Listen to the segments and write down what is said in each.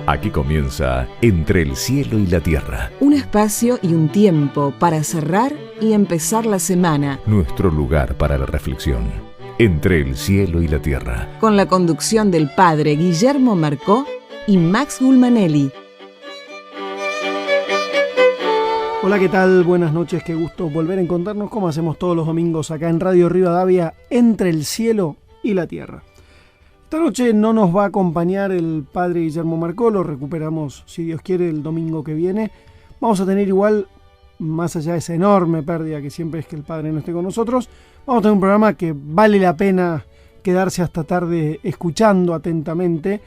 Aquí comienza Entre el cielo y la tierra. Un espacio y un tiempo para cerrar y empezar la semana. Nuestro lugar para la reflexión. Entre el cielo y la tierra. Con la conducción del padre Guillermo Marcó y Max Gulmanelli. Hola, ¿qué tal? Buenas noches, qué gusto volver a encontrarnos como hacemos todos los domingos acá en Radio Rivadavia, Entre el cielo y la tierra. Esta noche no nos va a acompañar el padre Guillermo Marcó, lo recuperamos, si Dios quiere, el domingo que viene. Vamos a tener igual, más allá de esa enorme pérdida que siempre es que el padre no esté con nosotros, vamos a tener un programa que vale la pena quedarse hasta tarde escuchando atentamente,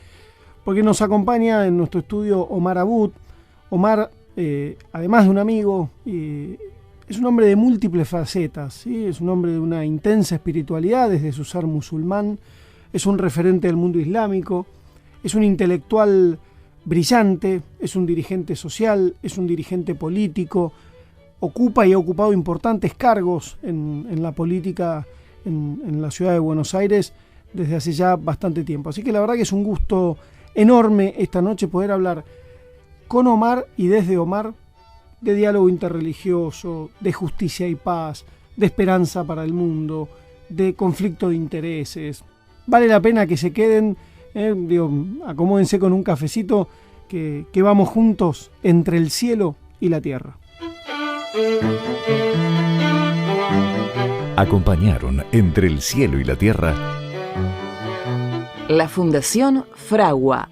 porque nos acompaña en nuestro estudio Omar Abud. Omar, además de un amigo, es un hombre de múltiples facetas, ¿sí? Es un hombre de una intensa espiritualidad desde su ser musulmán. Es un referente del mundo islámico, es un intelectual brillante, es un dirigente social, es un dirigente político, ocupa y ha ocupado importantes cargos en la política en la ciudad de Buenos Aires desde hace ya bastante tiempo. Así que la verdad que es un gusto enorme esta noche poder hablar con Omar y desde Omar de diálogo interreligioso, de justicia y paz, de esperanza para el mundo, de conflicto de intereses. Vale la pena que se queden, acomódense con un cafecito, que vamos juntos entre el cielo y la tierra. Acompañaron Entre el cielo y la tierra La Fundación Fragua,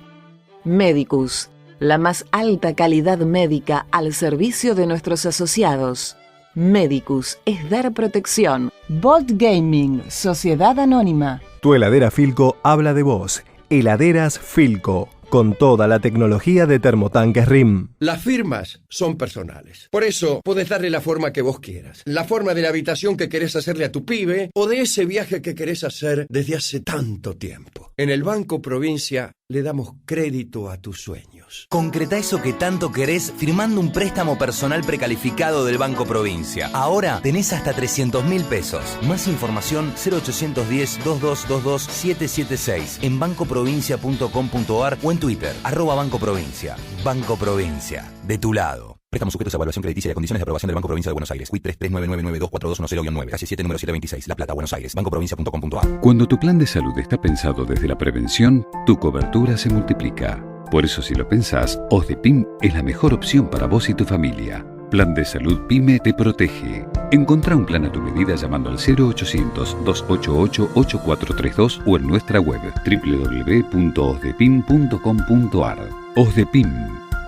Medicus, la más alta calidad médica al servicio de nuestros asociados. Medicus es dar protección. Bolt Gaming, Sociedad Anónima. Tu heladera Philco habla de vos. Heladeras Philco, con toda la tecnología de termotanques RIM. Las firmas son personales. Por eso podés darle la forma que vos quieras. La forma de la habitación que querés hacerle a tu pibe o de ese viaje que querés hacer desde hace tanto tiempo. En el Banco Provincia le damos crédito a tus sueños. Concretá eso que tanto querés firmando un préstamo personal precalificado del Banco Provincia. Ahora tenés hasta 300.000 pesos. Más información 0810-2222-776 en bancoprovincia.com.ar o en Twitter, @Banco Provincia. Banco Provincia, de tu lado. Préstamos sujetos a evaluación crediticia y a condiciones de aprobación del Banco Provincia de Buenos Aires. WIT 3399924210-9, calle 7, número 726, La Plata, Buenos Aires. bancoprovincia.com.ar. Cuando tu plan de salud está pensado desde la prevención, tu cobertura se multiplica. Por eso, si lo pensás, OSDEPIM es la mejor opción para vos y tu familia. Plan de Salud PYME te protege. Encontrá un plan a tu medida llamando al 0800-288-8432 o en nuestra web www.osdepim.com.ar. OSDEPIM,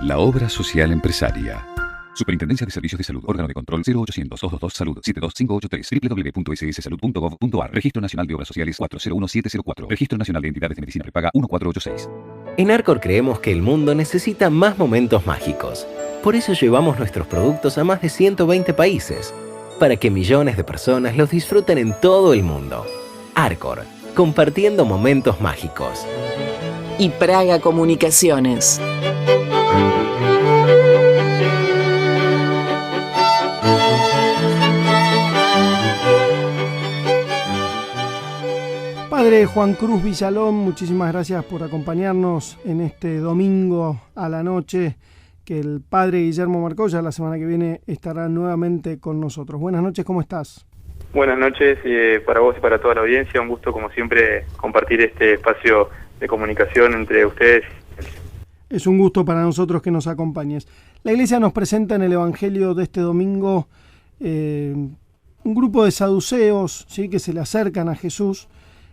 la obra social empresaria. Superintendencia de Servicios de Salud. Órgano de control 0800-222-SALUD 72583. www.sssalud.gov.ar. Registro Nacional de Obras Sociales 401704. Registro Nacional de Entidades de Medicina Prepaga 1486. En Arcor creemos que el mundo necesita más momentos mágicos. Por eso llevamos nuestros productos a más de 120 países, para que millones de personas los disfruten en todo el mundo. Arcor, compartiendo momentos mágicos. Y Praga Comunicaciones. Padre Juan Cruz Villalón, muchísimas gracias por acompañarnos en este domingo a la noche, que el padre Guillermo Marcó ya la semana que viene estará nuevamente con nosotros. Buenas noches, ¿cómo estás? Buenas noches para vos y para toda la audiencia. Un gusto, como siempre, compartir este espacio de comunicación entre ustedes. Es un gusto para nosotros que nos acompañes. La Iglesia nos presenta en el Evangelio de este domingo un grupo de saduceos, ¿sí?, que se le acercan a Jesús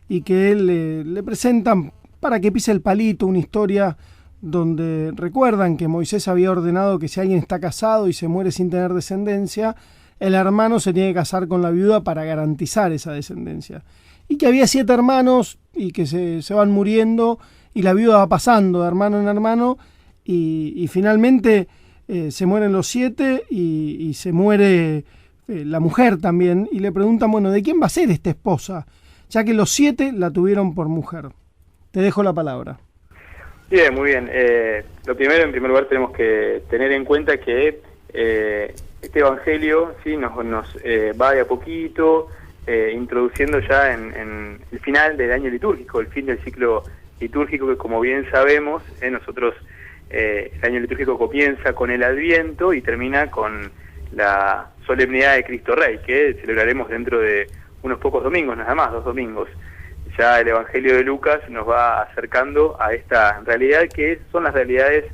y que él le presentan para que pise el palito una historia donde recuerdan que Moisés había ordenado que si alguien está casado y se muere sin tener descendencia, el hermano se tiene que casar con la viuda para garantizar esa descendencia. Y que había 7 hermanos y que se van muriendo y la viuda va pasando de hermano en hermano y finalmente se mueren los 7 y se muere la mujer también. Y le preguntan, bueno, ¿de quién va a ser esta esposa? Ya que los 7 la tuvieron por mujer. Te dejo la palabra. Bien, muy bien. Lo primero, en primer lugar, tenemos que tener en cuenta que este evangelio, ¿sí?, nos va de a poquito introduciendo ya en el final del año litúrgico, el fin del ciclo litúrgico que, como bien sabemos, nosotros el año litúrgico comienza con el Adviento y termina con la solemnidad de Cristo Rey, que celebraremos dentro de unos pocos domingos, nada más, 2 domingos. Ya el Evangelio de Lucas nos va acercando a esta realidad que son las realidades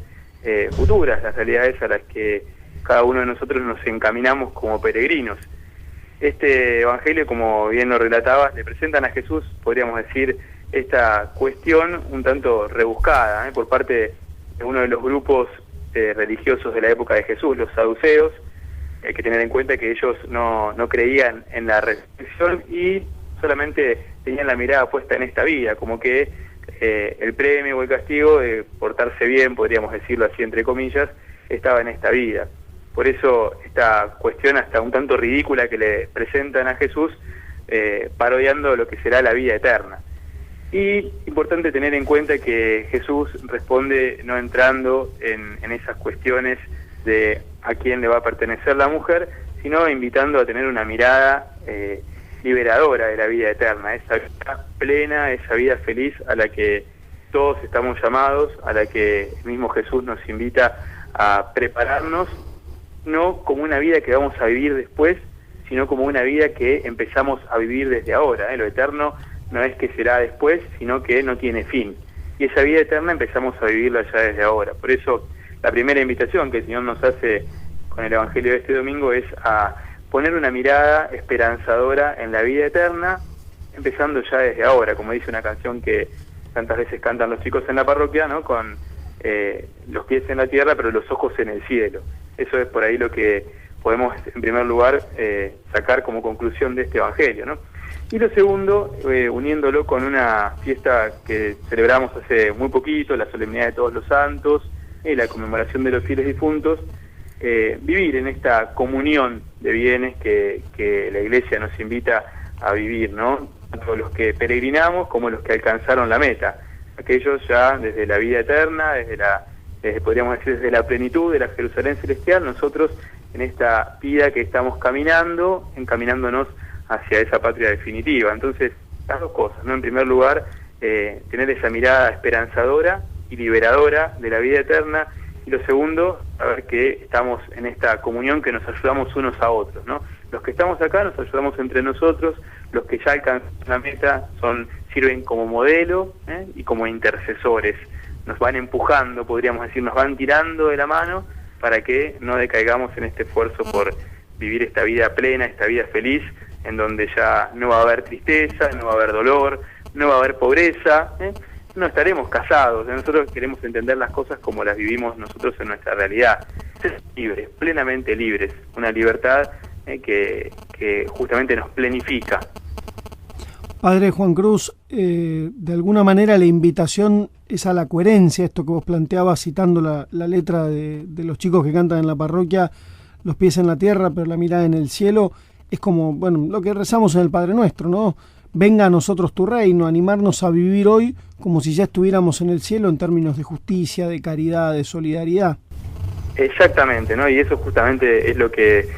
futuras, las realidades a las que cada uno de nosotros nos encaminamos como peregrinos. Este Evangelio, como bien lo relatabas, le presentan a Jesús, podríamos decir, esta cuestión un tanto rebuscada, por parte de uno de los grupos religiosos de la época de Jesús, los saduceos. Hay que tener en cuenta que ellos no creían en la resurrección y solamente tenían la mirada puesta en esta vida, como que el premio o el castigo de portarse bien, podríamos decirlo así entre comillas, estaba en esta vida. Por eso esta cuestión hasta un tanto ridícula que le presentan a Jesús, parodiando lo que será la vida eterna. Y importante tener en cuenta que Jesús responde no entrando en esas cuestiones de a quién le va a pertenecer la mujer, sino invitando a tener una mirada liberadora de la vida eterna, esa vida plena, esa vida feliz a la que todos estamos llamados, a la que el mismo Jesús nos invita a prepararnos, no como una vida que vamos a vivir después, sino como una vida que empezamos a vivir desde ahora. Lo eterno no es que será después, sino que no tiene fin. Y esa vida eterna empezamos a vivirla ya desde ahora. Por eso la primera invitación que el Señor nos hace con el Evangelio de este domingo es a poner una mirada esperanzadora en la vida eterna, empezando ya desde ahora, como dice una canción que tantas veces cantan los chicos en la parroquia, ¿no? Con los pies en la tierra, pero los ojos en el cielo. Eso es por ahí lo que podemos, en primer lugar, sacar como conclusión de este Evangelio, ¿no? Y lo segundo, uniéndolo con una fiesta que celebramos hace muy poquito, la Solemnidad de Todos los Santos, la conmemoración de los fieles difuntos, vivir en esta comunión de bienes que la Iglesia nos invita a vivir, ¿no? Tanto los que peregrinamos como los que alcanzaron la meta, aquellos ya desde la vida eterna, podríamos decir desde la plenitud de la Jerusalén celestial, nosotros en esta vida que estamos caminando, encaminándonos hacia esa patria definitiva. Entonces, las dos cosas, ¿no? En primer lugar, tener esa mirada esperanzadora y liberadora de la vida eterna, y lo segundo, saber que estamos en esta comunión que nos ayudamos unos a otros, ¿no? Los que estamos acá nos ayudamos entre nosotros, los que ya alcanzan la meta sirven como modelo y como intercesores, nos van empujando, podríamos decir, nos van tirando de la mano para que no decaigamos en este esfuerzo por vivir esta vida plena, esta vida feliz, en donde ya no va a haber tristeza, no va a haber dolor, no va a haber pobreza, no estaremos casados. Nosotros queremos entender las cosas como las vivimos nosotros en nuestra realidad, ser libres, plenamente libres, una libertad que justamente nos plenifica. Padre Juan Cruz, de alguna manera la invitación es a la coherencia, esto que vos planteabas citando la letra de los chicos que cantan en la parroquia, los pies en la tierra pero la mirada en el cielo, es como, bueno, lo que rezamos en el Padre Nuestro, ¿no? Venga a nosotros tu reino, animarnos a vivir hoy como si ya estuviéramos en el cielo en términos de justicia, de caridad, de solidaridad. Exactamente, ¿no? Y eso justamente es lo que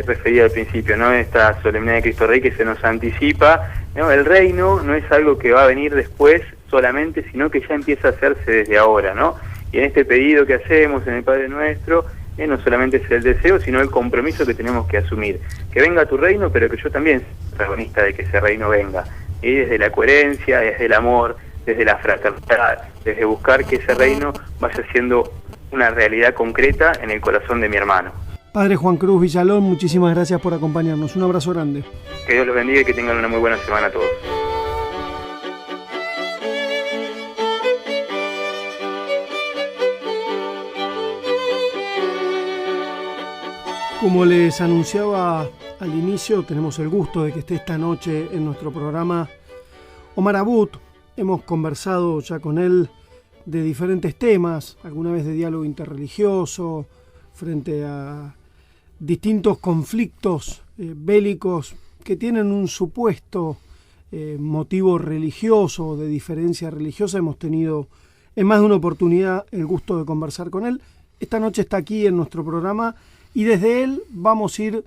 refería al principio, ¿no? Esta solemnidad de Cristo Rey que se nos anticipa, ¿no? El reino no es algo que va a venir después solamente, sino que ya empieza a hacerse desde ahora, ¿no? Y en este pedido que hacemos en el Padre Nuestro, no solamente es el deseo, sino el compromiso que tenemos que asumir. Que venga tu reino, pero que yo también soy protagonista de que ese reino venga. Y desde la coherencia, desde el amor, desde la fraternidad, desde buscar que ese reino vaya siendo una realidad concreta en el corazón de mi hermano. Padre Juan Cruz Villalón, muchísimas gracias por acompañarnos. Un abrazo grande. Que Dios los bendiga y que tengan una muy buena semana a todos. Como les anunciaba al inicio, tenemos el gusto de que esté esta noche en nuestro programa Omar Abud. Hemos conversado ya con él de diferentes temas, alguna vez de diálogo interreligioso, frente a distintos conflictos bélicos que tienen un supuesto motivo religioso o de diferencia religiosa. Hemos tenido en más de una oportunidad el gusto de conversar con él. Esta noche está aquí en nuestro programa y desde él vamos a ir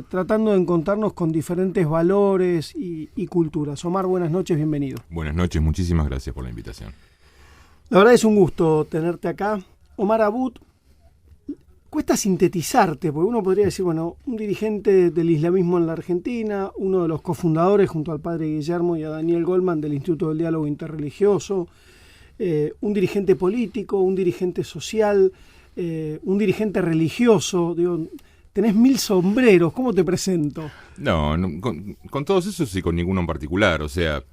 tratando de encontrarnos con diferentes valores y culturas. Omar, buenas noches, bienvenido. Buenas noches, muchísimas gracias por la invitación. La verdad es un gusto tenerte acá. Omar Abud, cuesta sintetizarte, porque uno podría decir, bueno, un dirigente del islamismo en la Argentina, uno de los cofundadores junto al padre Guillermo y a Daniel Goldman del Instituto del Diálogo Interreligioso, un dirigente político, un dirigente social, un dirigente religioso, digo, tenés 1000 sombreros, ¿cómo te presento? No, con todos esos y con ninguno en particular, o sea,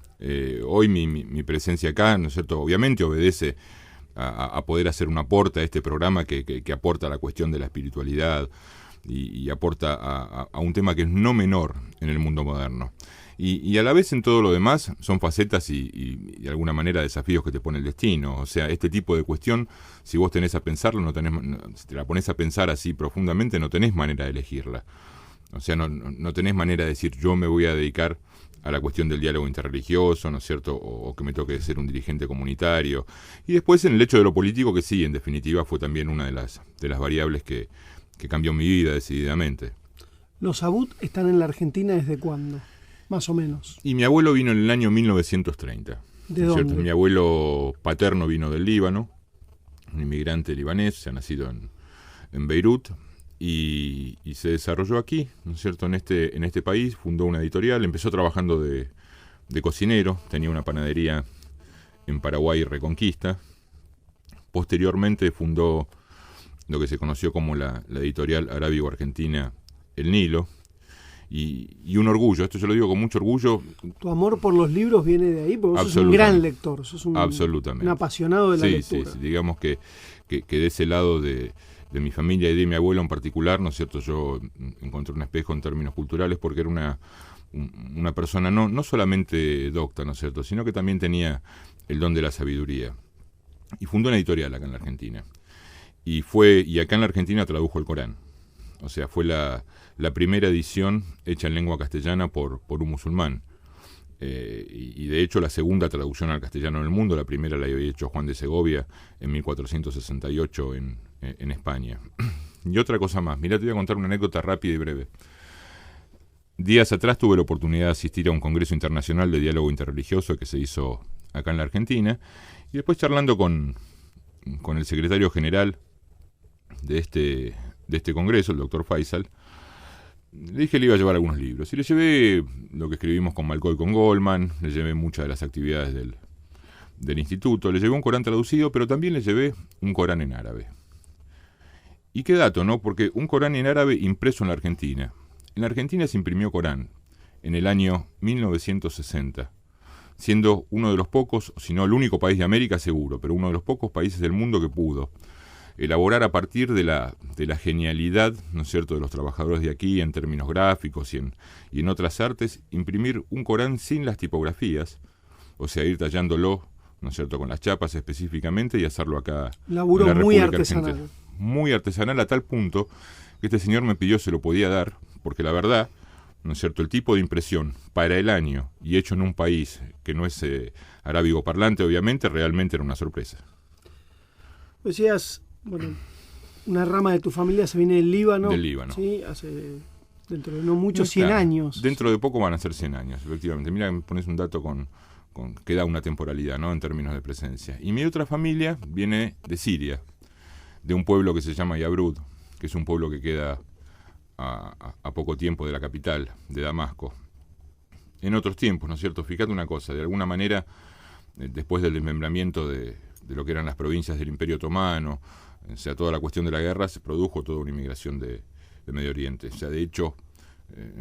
hoy mi presencia acá, ¿no es cierto?, obviamente obedece a poder hacer un aporte a este programa que aporta a la cuestión de la espiritualidad y aporta a un tema que es no menor en el mundo moderno. Y a la vez en todo lo demás son facetas y de alguna manera desafíos que te pone el destino. O sea, este tipo de cuestión, si vos tenés a pensarlo, si te la pones a pensar así profundamente, no tenés manera de elegirla. O sea, no tenés manera de decir yo me voy a dedicar a la cuestión del diálogo interreligioso, ¿no es cierto?, o que me toque ser un dirigente comunitario. Y después en el hecho de lo político, que sí, en definitiva, fue también una de las variables que cambió mi vida decididamente. ¿Los Abud están en la Argentina desde cuándo? Más o menos. Y mi abuelo vino en el año 1930. ¿De dónde? Mi abuelo paterno vino del Líbano, un inmigrante libanés, se ha nacido en Beirut, y se desarrolló aquí, ¿no es cierto?, en este país, fundó una editorial, empezó trabajando de cocinero, tenía una panadería en Paraguay Reconquista, posteriormente fundó lo que se conoció como la editorial arábigo-argentina El Nilo, y un orgullo, esto yo lo digo con mucho orgullo. ¿Tu amor por los libros viene de ahí? Porque vos sos un gran lector, sos un apasionado de la lectura. Sí, digamos que de ese lado de mi familia y de mi abuelo en particular, ¿no es cierto?, yo encontré un espejo en términos culturales porque era una persona no solamente docta, ¿no es cierto?, sino que también tenía el don de la sabiduría. Y fundó una editorial acá en la Argentina. Y acá en la Argentina tradujo el Corán. O sea, fue la primera edición hecha en lengua castellana por un musulmán. Y de hecho la segunda traducción al castellano en el mundo, la primera la había hecho Juan de Segovia en 1468 en España. Y otra cosa más, mirá, te voy a contar una anécdota rápida y breve. Días atrás tuve la oportunidad de asistir a un congreso internacional de diálogo interreligioso que se hizo acá en la Argentina, y después charlando con el secretario general de este congreso, el doctor Faisal, le dije que le iba a llevar algunos libros. Y le llevé lo que escribimos con Malcoy con Goldman, le llevé muchas de las actividades del instituto, le llevé un Corán traducido, pero también le llevé un Corán en árabe. Y qué dato, ¿no? Porque un Corán en árabe impreso en la Argentina. En la Argentina se imprimió Corán en el año 1960, siendo uno de los pocos, si no el único país de América seguro, pero uno de los pocos países del mundo que pudo elaborar a partir de la genialidad, ¿no es cierto?, de los trabajadores de aquí en términos gráficos y en otras artes, imprimir un Corán sin las tipografías, o sea, ir tallándolo, ¿no es cierto?, con las chapas específicamente y hacerlo acá. Laburo en la muy República artesanal. Muy artesanal a tal punto que este señor me pidió se lo podía dar, porque la verdad, ¿no es cierto?, el tipo de impresión para el año y hecho en un país que no es arábigo parlante, obviamente, realmente era una sorpresa. Decías, bueno, una rama de tu familia se viene del Líbano. Del Líbano. Sí, hace dentro de no muchos 100 años. Dentro de poco van a ser 100 años, efectivamente. Mira, me pones un dato que da una temporalidad, ¿no?, en términos de presencia. Y mi otra familia viene de Siria, de un pueblo que se llama Yabrud, que es un pueblo que queda a poco tiempo de la capital, de Damasco. En otros tiempos, ¿no es cierto? Fíjate una cosa, de alguna manera, después del desmembramiento de lo que eran las provincias del Imperio Otomano, o sea, toda la cuestión de la guerra, se produjo toda una inmigración de Medio Oriente. O sea, de hecho,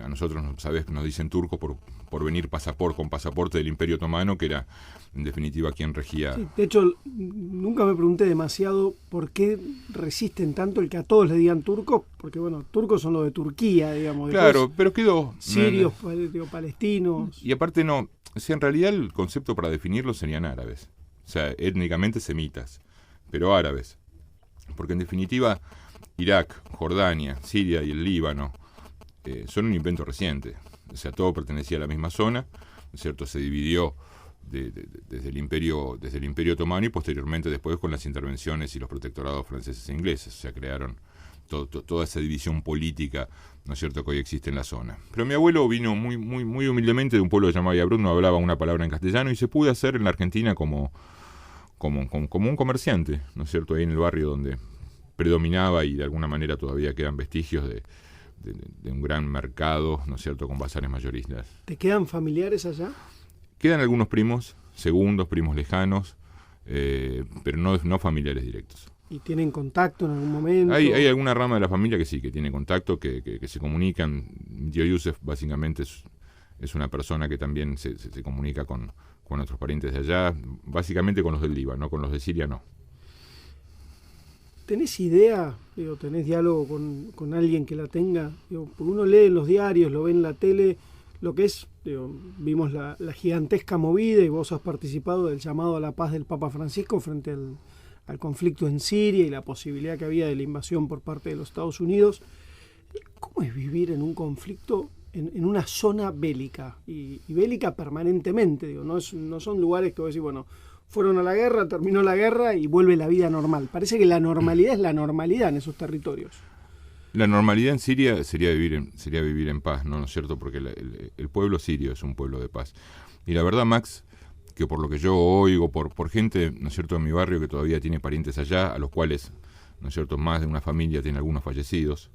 a nosotros, ¿sabes?, nos dicen turcos por venir con pasaporte del Imperio Otomano, que era, en definitiva, quien regía. Sí, de hecho, nunca me pregunté demasiado por qué resisten tanto el que a todos le digan turcos, porque, bueno, turcos son los de Turquía, digamos. Claro, pero quedó. Sirios, palestinos. Y aparte no, o sea, en realidad el concepto para definirlos serían árabes. O sea, étnicamente semitas, pero árabes. Porque en definitiva, Irak, Jordania, Siria y el Líbano son un invento reciente. O sea, todo pertenecía a la misma zona, ¿no es cierto? Se dividió desde el Imperio Otomano y posteriormente después con las intervenciones y los protectorados franceses e ingleses. O sea, crearon toda esa división política, ¿no es cierto?, que hoy existe en la zona. Pero mi abuelo vino muy humildemente de un pueblo llamado Villabrún, no hablaba una palabra en castellano y se pudo hacer en la Argentina como un comerciante, ¿no es cierto?, ahí en el barrio donde predominaba y de alguna manera todavía quedan vestigios de un gran mercado, ¿no es cierto?, con bazares mayoristas. ¿Te quedan familiares allá? Quedan algunos primos, segundos, primos lejanos, pero no familiares directos. ¿Y tienen contacto en algún momento? Hay alguna rama de la familia que sí, que tiene contacto, que se comunican. Mi tío Yusef básicamente es una persona que también se comunica con otros parientes de allá, básicamente con los del Líbano, con los de Siria no. ¿Tenés idea, tenés diálogo con alguien que la tenga? Porque uno lee en los diarios, lo ve en la tele, lo que es, vimos la gigantesca movida y vos has participado del llamado a la paz del Papa Francisco frente al conflicto en Siria y la posibilidad que había de la invasión por parte de los Estados Unidos. ¿Cómo es vivir en un conflicto en una zona bélica y bélica permanentemente? No son lugares que vos decís, bueno, fueron a la guerra, terminó la guerra y vuelve la vida normal. Parece que la normalidad es la normalidad en esos territorios. La normalidad en Siria sería vivir en paz, ¿no es cierto? Porque el pueblo sirio es un pueblo de paz. Y la verdad, Max, que por lo que yo oigo, por gente, ¿no es cierto?, en mi barrio que todavía tiene parientes allá, a los cuales, ¿no es cierto?, más de una familia tiene algunos fallecidos,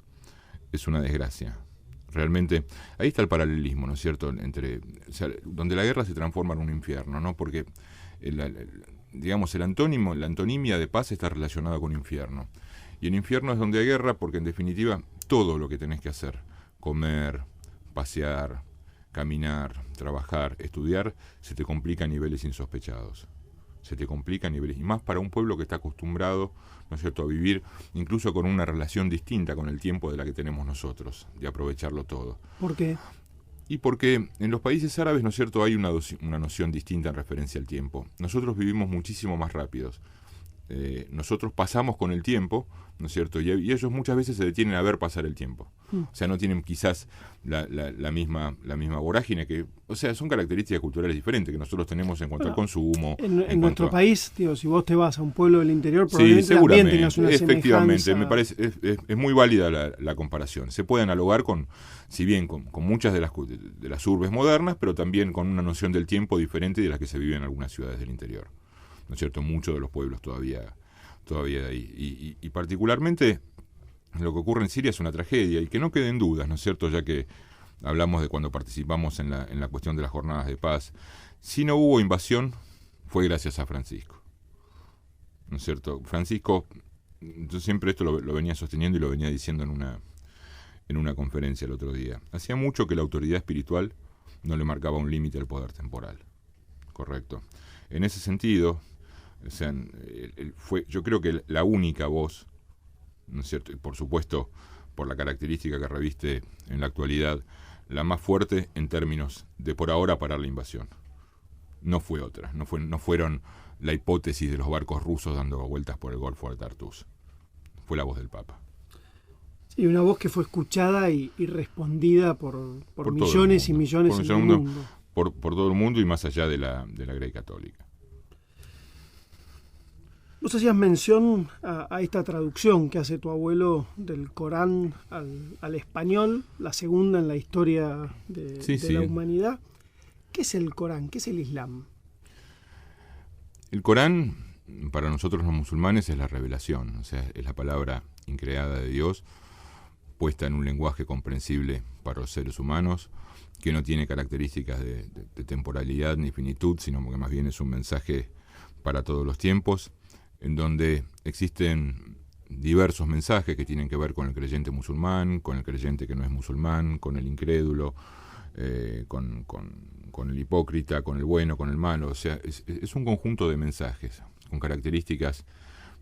es una desgracia. Realmente, ahí está el paralelismo, ¿no es cierto?, donde la guerra se transforma en un infierno, ¿no? Porque, digamos, la antonimia de paz está relacionada con infierno. Y el infierno es donde hay guerra porque, en definitiva, todo lo que tenés que hacer, comer, pasear, caminar, trabajar, estudiar, se te complica a niveles insospechados. Se te complica a niveles, y más para un pueblo que está acostumbrado, ¿no es cierto?, a vivir incluso con una relación distinta con el tiempo de la que tenemos nosotros, de aprovecharlo todo. ¿Por qué? Y porque en los países árabes, ¿no es cierto?, hay una noción distinta en referencia al tiempo. Nosotros vivimos muchísimo más rápidos. Nosotros pasamos con el tiempo, ¿no es cierto?, y ellos muchas veces se detienen a ver pasar el tiempo. O sea, no tienen quizás la misma vorágine, o sea, son características culturales diferentes que nosotros tenemos en cuanto al consumo. En nuestro país, si vos te vas a un pueblo del interior, probablemente también tengas una efectivamente, semejanza. me parece, es muy válida la comparación. Se puede analogar con muchas de las urbes modernas, pero también con una noción del tiempo diferente de las que se vive en algunas ciudades del interior. ¿No es cierto? Muchos de los pueblos todavía de ahí. Y particularmente lo que ocurre en Siria es una tragedia, y que no queden dudas, ¿no es cierto?, ya que hablamos de cuando participamos en la cuestión de las jornadas de paz. Si no hubo invasión, fue gracias a Francisco. ¿No es cierto? Francisco, yo siempre esto lo venía sosteniendo y lo venía diciendo en una conferencia el otro día. Hacía mucho que la autoridad espiritual no le marcaba un límite al poder temporal. Correcto. En ese sentido, o sea, yo creo que la única voz, ¿no es cierto?, y por supuesto, por la característica que reviste en la actualidad, la más fuerte en términos de por ahora parar la invasión. No fue otra, no fueron la hipótesis de los barcos rusos dando vueltas por el Golfo de Tartus. Fue la voz del Papa. Sí, una voz que fue escuchada y respondida por millones y millones en el mundo. Por todo el mundo y más allá de la Grey Católica. Vos hacías mención a esta traducción que hace tu abuelo del Corán al español, la segunda en la historia de la humanidad. ¿Qué es el Corán? ¿Qué es el Islam? El Corán, para nosotros los musulmanes, es la revelación, o sea, es la palabra increada de Dios, puesta en un lenguaje comprensible para los seres humanos, que no tiene características de temporalidad ni finitud, sino que más bien es un mensaje para todos los tiempos, en donde existen diversos mensajes que tienen que ver con el creyente musulmán, con el creyente que no es musulmán, con el incrédulo, con el hipócrita, con el bueno, con el malo. O sea, es un conjunto de mensajes con características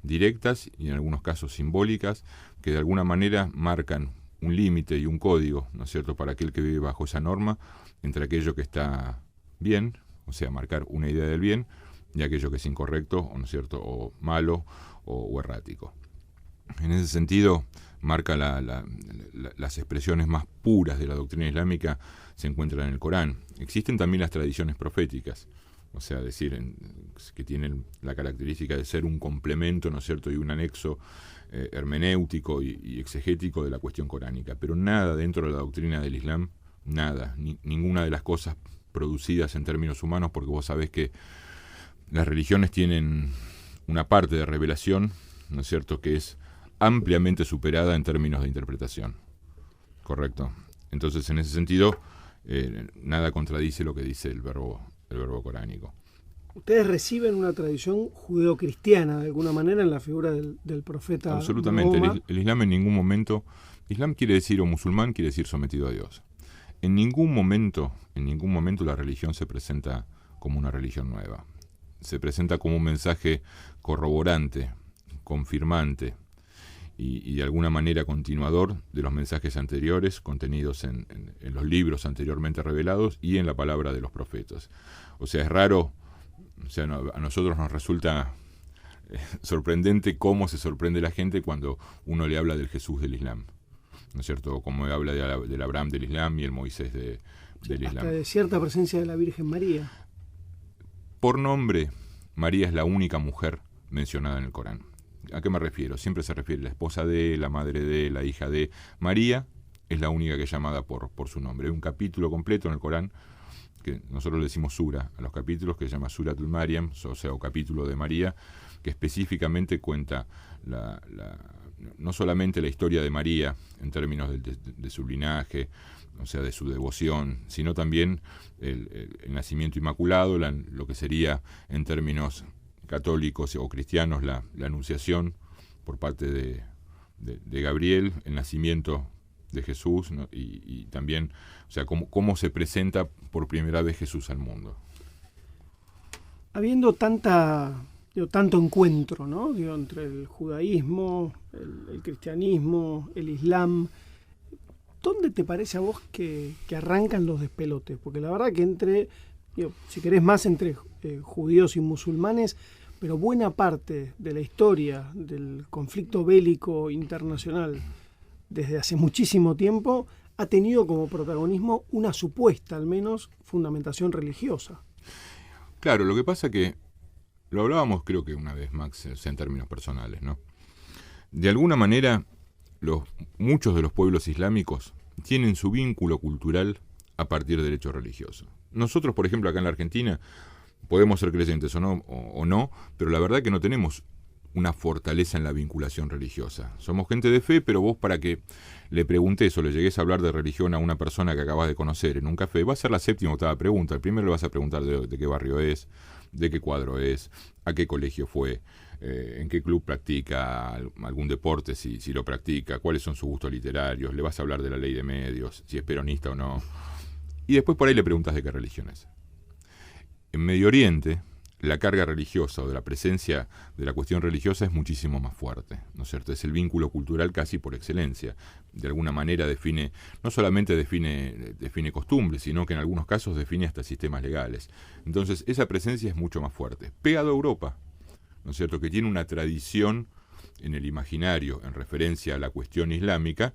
directas y en algunos casos simbólicas que de alguna manera marcan un límite y un código, ¿no es cierto?, para aquel que vive bajo esa norma, entre aquello que está bien, o sea, marcar una idea del bien, y aquello que es incorrecto, ¿no es cierto?, o malo o errático. En ese sentido, marca las expresiones más puras de la doctrina islámica se encuentran en el Corán. Existen también las tradiciones proféticas, o sea, decir que tienen la característica de ser un complemento, ¿no es cierto?, y un anexo hermenéutico y exegético de la cuestión coránica, pero nada dentro de la doctrina del Islam, nada, ninguna de las cosas producidas en términos humanos, porque vos sabés que las religiones tienen una parte de revelación, ¿no es cierto?, que es ampliamente superada en términos de interpretación, ¿correcto? Entonces, en ese sentido, nada contradice lo que dice el verbo coránico. Ustedes reciben una tradición judeocristiana, de alguna manera, en la figura del profeta. Absolutamente. Mahoma. El Islam en ningún momento... Islam quiere decir, o musulmán quiere decir sometido a Dios. En ningún momento la religión se presenta como una religión nueva. Se presenta como un mensaje corroborante, confirmante y de alguna manera continuador de los mensajes anteriores contenidos en los libros anteriormente revelados y en la palabra de los profetas. O sea, es raro, o sea, a nosotros nos resulta sorprendente cómo se sorprende la gente cuando uno le habla del Jesús del Islam, ¿no es cierto? Como habla del Abraham del Islam y el Moisés del Islam. Hasta de cierta presencia de la Virgen María. Por nombre, María es la única mujer mencionada en el Corán. ¿A qué me refiero? Siempre se refiere a la esposa de, la madre de, la hija de. María es la única que es llamada por su nombre. Hay un capítulo completo en el Corán, que nosotros le decimos sura a los capítulos, que se llama Suratul Maryam, o sea, o capítulo de María, que específicamente cuenta no solamente la historia de María en términos de su linaje, o sea, de su devoción, sino también el nacimiento inmaculado, lo que sería en términos católicos o cristianos la anunciación por parte de Gabriel, el nacimiento de Jesús, ¿no? y también, o sea, cómo se presenta por primera vez Jesús al mundo. Habiendo tanto encuentro, ¿no?, entre el judaísmo, el cristianismo, el islam, ¿dónde te parece a vos que arrancan los despelotes? Porque la verdad que si querés más entre judíos y musulmanes, pero buena parte de la historia del conflicto bélico internacional desde hace muchísimo tiempo ha tenido como protagonismo una supuesta, al menos, fundamentación religiosa. Claro, lo que pasa que lo hablábamos creo que una vez, Max, en términos personales, ¿no? De alguna manera, muchos de los pueblos islámicos tienen su vínculo cultural a partir del hecho religioso. Nosotros, por ejemplo, acá en la Argentina, podemos ser creyentes o no, pero la verdad que no tenemos una fortaleza en la vinculación religiosa. Somos gente de fe, pero vos para que le preguntes o le llegues a hablar de religión a una persona que acabas de conocer en un café, va a ser la séptima o octava pregunta. El primero le vas a preguntar de qué barrio es, de qué cuadro es, a qué colegio fue, en qué club practica algún deporte, si lo practica, cuáles son sus gustos literarios, le vas a hablar de la ley de medios, si es peronista o no. Y después por ahí le preguntas de qué religión es. En Medio Oriente, la carga religiosa o de la presencia de la cuestión religiosa es muchísimo más fuerte, ¿no es cierto? Es el vínculo cultural casi por excelencia. De alguna manera no solamente define costumbres, sino que en algunos casos define hasta sistemas legales. Entonces, esa presencia es mucho más fuerte. Pegado a Europa, ¿no es cierto?, que tiene una tradición en el imaginario en referencia a la cuestión islámica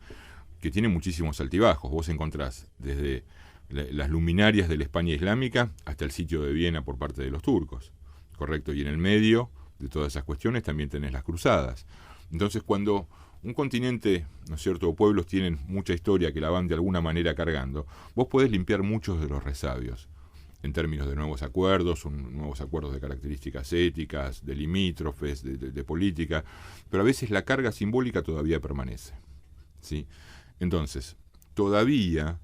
que tiene muchísimos altibajos. Vos encontrás desde las luminarias de la España islámica hasta el sitio de Viena por parte de los turcos, ¿correcto? Y en el medio de todas esas cuestiones también tenés las cruzadas. Entonces, cuando un continente, ¿no es cierto?, o pueblos tienen mucha historia que la van de alguna manera cargando, vos podés limpiar muchos de los resabios en términos de nuevos acuerdos de características éticas, de limítrofes, de política, pero a veces la carga simbólica todavía permanece, ¿sí? Entonces, todavía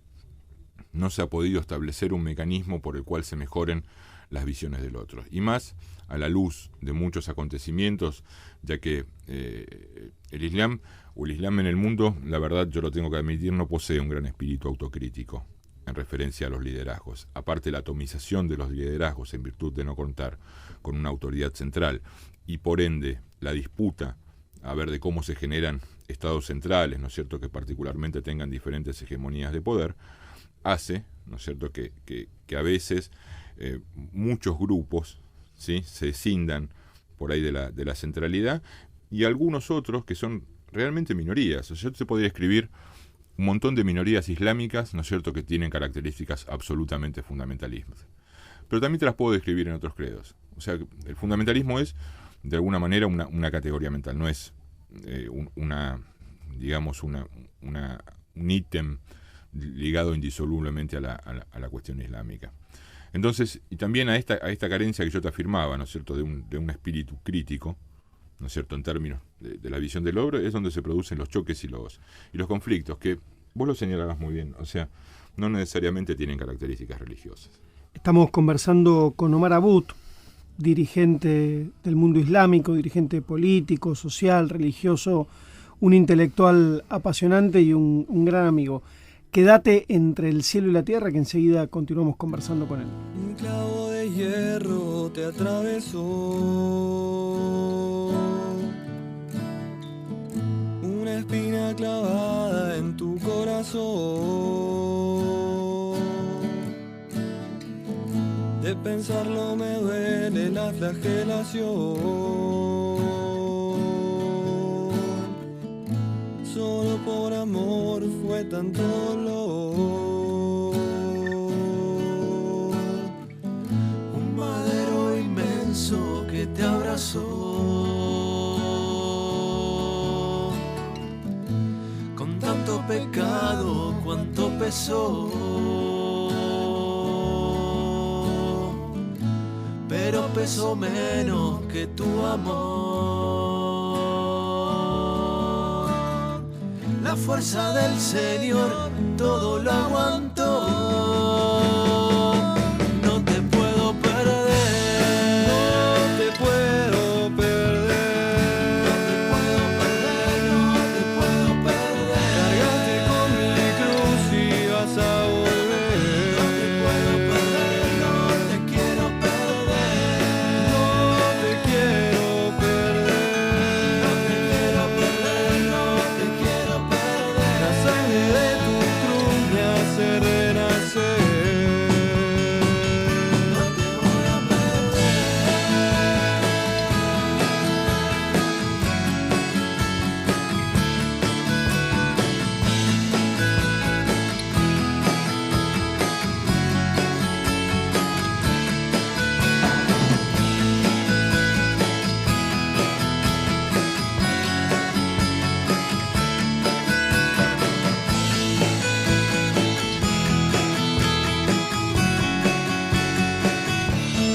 no se ha podido establecer un mecanismo por el cual se mejoren las visiones del otro. Y más a la luz de muchos acontecimientos, ya que el Islam en el mundo, la verdad yo lo tengo que admitir, no posee un gran espíritu autocrítico en referencia a los liderazgos. Aparte la atomización de los liderazgos en virtud de no contar con una autoridad central y por ende la disputa a ver de cómo se generan estados centrales, ¿no es cierto?, que particularmente tengan diferentes hegemonías de poder, hace, ¿no es cierto?, que a veces muchos grupos, ¿sí?, se escindan por ahí de la centralidad y algunos otros que son realmente minorías. O sea, se podría escribir un montón de minorías islámicas, ¿no es cierto?, que tienen características absolutamente fundamentalistas. pero también te las puedo describir en otros credos. O sea, el fundamentalismo es, de alguna manera, una categoría mental, no es un ítem ligado indisolublemente a la cuestión islámica. Entonces, y también a esta carencia que yo te afirmaba, ¿no es cierto?, de un espíritu crítico, ¿no es cierto?, en términos de la visión del logro, es donde se producen los choques y los conflictos, que vos lo señalabas muy bien, o sea, no necesariamente tienen características religiosas. Estamos conversando con Omar Abud, dirigente del mundo islámico, dirigente político, social, religioso, un intelectual apasionante y un gran amigo. Quédate entre el cielo y la tierra, que enseguida continuamos conversando con él. Un clavo de hierro te atravesó, una espina clavada en tu corazón. De pensarlo me duele la flagelación. Solo por amor fue tanto dolor. Un madero inmenso que te abrazó. Con tanto pecado, cuánto pesó. Pero pesó menos que tu amor. La fuerza del Señor todo lo aguantó. No te puedo perder, no te puedo perder, no te puedo perder, no te puedo perder. Cargaste con mi cruz y vas a volver. No te puedo perder, no te quiero perder, no te quiero perder, no te quiero perder, no te quiero perder. La sangre de tu cruz me hace renacer. No te voy a perder.